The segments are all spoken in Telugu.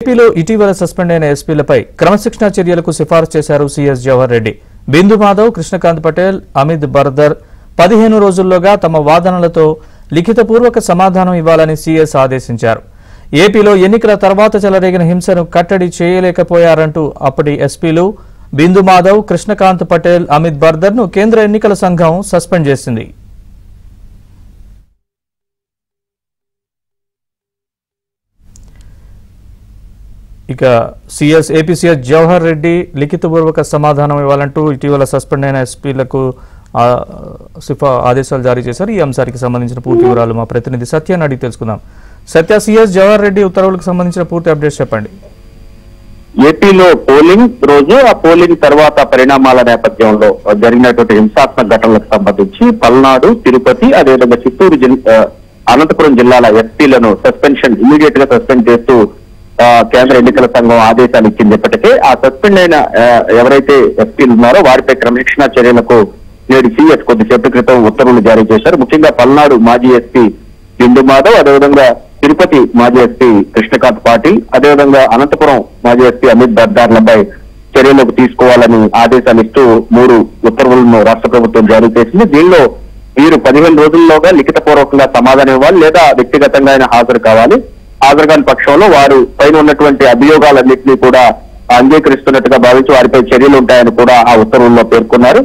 ఏపీలో ఇటీవల సస్పెండ్ అయిన ఎస్పీలపై క్రమశిక్షణా చర్యలకు సిఫారసు చేశారు సీఎస్ జవహర్ రెడ్డి. బిందు మాధవ్, కృష్ణకాంత్ పటేల్, అమిత్ బర్దర్ 15 రోజుల్లోగా తమ వాదనలతో లిఖితపూర్వక సమాధానం ఇవ్వాలని సీఎస్ ఆదేశించారు. ఏపీలో ఎన్నికల తర్వాత చెలరేగిన హింసను కట్టడి చేయలేకపోయారంటూ అప్పటి ఎస్పీలు బిందు మాధవ్, కృష్ణకాంత్ పటేల్, అమిత్ బర్దర్ను కేంద్ర ఎన్నికల సంఘం సస్పెండ్ చేసింది. ఇక ఏపీ సీఎస్ జవహర్ రెడ్డి లిఖితపూర్వక సమాధానం ఇవ్వాలంటూ ఇటీవల సస్పెండ్ అయిన ఎస్పీలకు ఆదేశాలు జారీ చేశారు. ఈ అంశానికి సంబంధించిన పూర్తి వివరాలు మా ప్రతినిధి సత్యాన్ని అడిగి తెలుసుకుందాం. సత్య, సీఎస్ జవహర్ రెడ్డి ఉత్తర్వులకు సంబంధించిన పూర్తి అప్డేట్స్ చెప్పండి. ఏపీలో పోలింగ్ రోజు, ఆ పోలింగ్ తర్వాత పరిణామాల నేపథ్యంలో జరిగినటువంటి హింసాత్మక ఘటనలకు సంబంధించి పల్నాడు, తిరుపతి, అదేవిధంగా చిత్తూరు, అనంతపురం జిల్లాల ఎస్పీలను ఇమీడియట్ గా సస్పెండ్ చేస్తూ కేంద్ర ఎన్నికల సంఘం ఆదేశాలు ఇచ్చింది. ఇప్పటికే ఆ సస్పెండ్ అయిన ఎవరైతే ఎస్పీలు ఉన్నారో వారిపై క్రమశిక్షణా చర్యలకు నేడు సీఎస్ కొద్దిసేపటి క్రితం ఉత్తర్వులు జారీ చేశారు. ముఖ్యంగా పల్నాడు మాజీ ఎస్పీ బిందు మాధవ్, అదేవిధంగా తిరుపతి మాజీ ఎస్పీ కృష్ణకాంత్ పాటిల్, అదేవిధంగా అనంతపురం మాజీ ఎస్పీ అమిత్ బర్దార్లపై చర్యలకు తీసుకోవాలని ఆదేశాలు ఇస్తూ 3 ఉత్తర్వులను రాష్ట్ర ప్రభుత్వం జారీ చేసింది. దీనిలో వీరు 15 రోజుల్లోగా లిఖితపూర్వకంగా సమాధానం ఇవ్వాలి, లేదా వ్యక్తిగతంగా ఆయన హాజరు కావాలి. హాజరు కాని పక్షంలో వారు పైన ఉన్నటువంటి అభియోగాలన్నింటినీ కూడా అంగీకరిస్తున్నట్టుగా భావించి వారిపై చర్యలు ఉంటాయని కూడా ఆ ఉత్తర్వుల్లో పేర్కొన్నారు.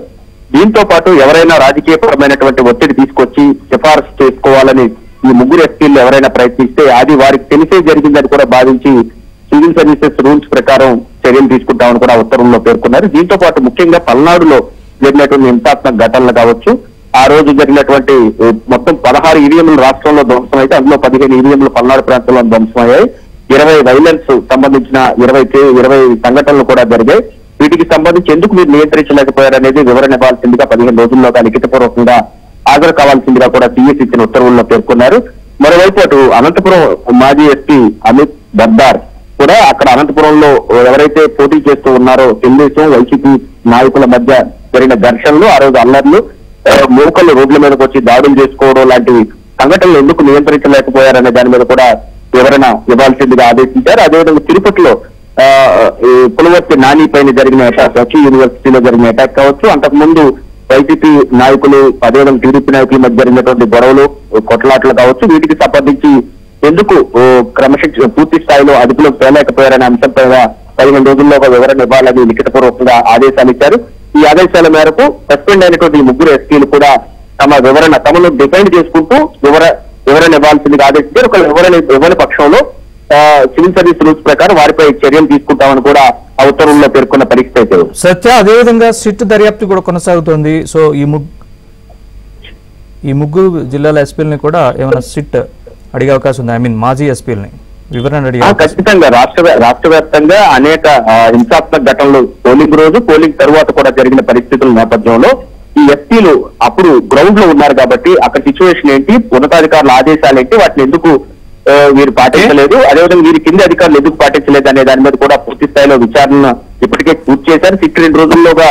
దీంతో పాటు ఎవరైనా రాజకీయపరమైనటువంటి ఒత్తిడి తీసుకొచ్చి సిఫారసు చేసుకోవాలని ఈ 3 ఎస్పీలు ఎవరైనా ప్రయత్నిస్తే అది వారికి తెలిసే జరిగిందని కూడా భావించి సివిల్ సర్వీసెస్ రూల్స్ ప్రకారం చర్యలు తీసుకుంటామని కూడా ఉత్తర్వుల్లో పేర్కొన్నారు. దీంతో పాటు ముఖ్యంగా పల్నాడులో జరిగినటువంటి హింసాత్మక ఘటనలు కావచ్చు, ఆ రోజు జరిగినటువంటి మొత్తం 16 ఈవీఎంలు రాష్ట్రంలో ధ్వంసం అయితే అందులో 15 ఈవీఎంలు పల్నాడు ప్రాంతంలో ధ్వంసమయ్యాయి. 20 వైలెన్స్ సంబంధించిన 20 సంఘటనలు కూడా జరిగాయి. వీటికి సంబంధించి ఎందుకు మీరు నియంత్రించలేకపోయారనేది వివరణ ఇవ్వాల్సిందిగా 15 రోజుల్లోగా లిఖితపూర్వకంగా హాజరు కావాల్సిందిగా కూడా సీఎస్ ఇచ్చిన ఉత్తర్వుల్లో పేర్కొన్నారు. మరోవైపు అటు అనంతపురం మాజీ ఎస్పీ అమిత్ బర్దార్ కూడా అక్కడ అనంతపురంలో ఎవరైతే పోటీ చేస్తూ ఉన్నారో తెలుగుదేశం, వైసీపీ నాయకుల మధ్య జరిగిన ఘర్షణలు, ఆ రోజు అల్లర్లు, మూకలు రోడ్ల మీదకి వచ్చి దాడులు చేసుకోవడం లాంటి సంఘటనలు ఎందుకు నియంత్రించలేకపోయారనే దాని మీద కూడా వివరణ ఇవ్వాల్సిందిగా ఆదేశించారు. అదేవిధంగా తిరుపతిలో పులవర్తి నాని పైన జరిగిన అటాక్ కావచ్చు, యూనివర్సిటీలో జరిగిన అటాక్ కావచ్చు, అంతకుముందు వైసీపీ నాయకులు, అదేవిధంగా టీడీపీ నాయకుల మధ్య జరిగినటువంటి గొడవలు, కొట్లాటలు కావచ్చు, వీటికి సంబంధించి ఎందుకు క్రమశిక్షణ పూర్తి స్థాయిలో అదుపులోకి తేలేకపోయారనే అంశంపై 15 రోజుల్లోగా వివరణ ఇవ్వాలని లిఖితపూర్వకంగా ఆదేశాలు ఇచ్చారు. ఈ ఆదేశాల మేరకు సస్పెండ్ అయినటువంటి 3 ఎస్పీలు కూడా తమను డిఫైన్ చేసుకుంటూ వివరణ ఇవ్వాల్సిందిగా ఆదేశించారు. ఒక వివరణ ఇవ్వని పక్షంలో సివిల్ సర్వీస్ రూల్స్ ప్రకారం వారిపై చర్యలు తీసుకుంటామని కూడా ఆ ఉత్తర్వుల్లో పేర్కొన్న పరిస్థితి అయితే సత్య. అదేవిధంగా సిట్ దర్యాప్తు కూడా కొనసాగుతోంది. సో ఈ ముగ్గురు జిల్లాల ఎస్పీలని కూడా ఏమైనా సిట్ అడిగే అవకాశం ఉంది? మాజీ ఎస్పీలని వివరణ అడిగే? ఖచ్చితంగా రాష్ట్ర వ్యాప్తంగా అనేక హింసాత్మక ఘటనలు పోలింగ్ రోజు, పోలింగ్ తరువాత కూడా జరిగిన పరిస్థితుల నేపథ్యంలో ఈ ఎస్పీలు అప్పుడు గ్రౌండ్ లో ఉన్నారు కాబట్టి అక్కడ సిచ్యువేషన్ ఏంటి, ఉన్నతాధికారుల ఆదేశాలు ఏంటి, వాటిని ఎందుకు వీరు పాటించలేదు, అదేవిధంగా వీరి కింది అధికారులు ఎందుకు పాటించలేదు అనే దాని మీద కూడా పూర్తి స్థాయిలో విచారణ ఇప్పటికే పూర్తి చేశారు. సిట్ 2 రోజుల్లోగా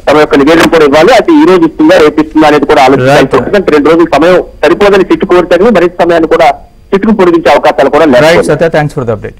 తమ యొక్క నివేదన కూడా ఇవ్వాలి. అది ఈ రోజు ఇస్తుందా, రేపు ఇస్తుందా అనేది కూడా ఆలోచించాల్సి ఉంటుంది. 2 రోజుల సమయం సరిపోదని సిట్ కోరితే మరింత సమయాన్ని కూడా సిట్కు పొడిగించే అవకాశాలు కూడా లేదు. సత్య, థ్యాంక్స్ ఫర్ ద అప్డేట్.